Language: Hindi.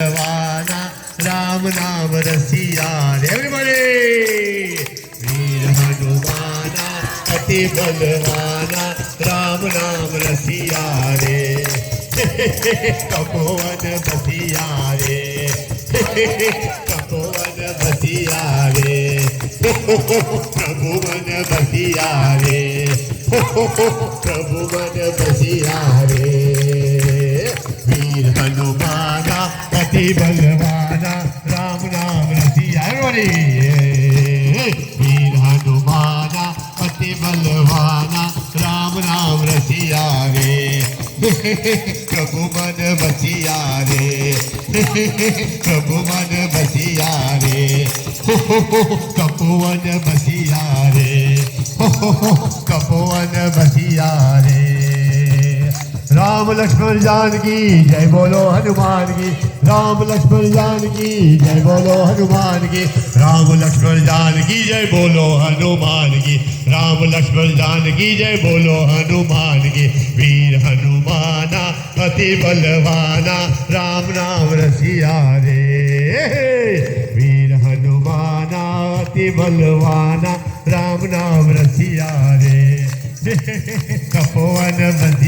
बलवाना राम नाम रसिया रे एवरीबॉडी वीर हनुमाना अति बलवाना राम नाम रसिया रे तपोवन बसिया रे तपोवन बसिया रे प्रभुवन बसिया रे प्रभुवन बसिया रे वीर हनुमाना अति बलवाना राम नाम रसिया रे वीर हनुमाना अति बलवाना राम नाम रसिया रे प्रभु मन बसिया रे प्रभु मन बसिया रे कपुवन बसिया रे कपुवन बसिया रे राम लक्ष्मण जानकी जय बोलो हनुमान की राम लक्ष्मण जानकी जय बोलो हनुमान की राम लक्ष्मण जानकी जय बोलो हनुमान की राम लक्ष्मण जानकी जय बोलो हनुमान की वीर हनुमाना अति बलवाना राम नाम रसिया रे वीर हनुमाना अति बलवाना राम नाम रसिया रे कपोवन बसिया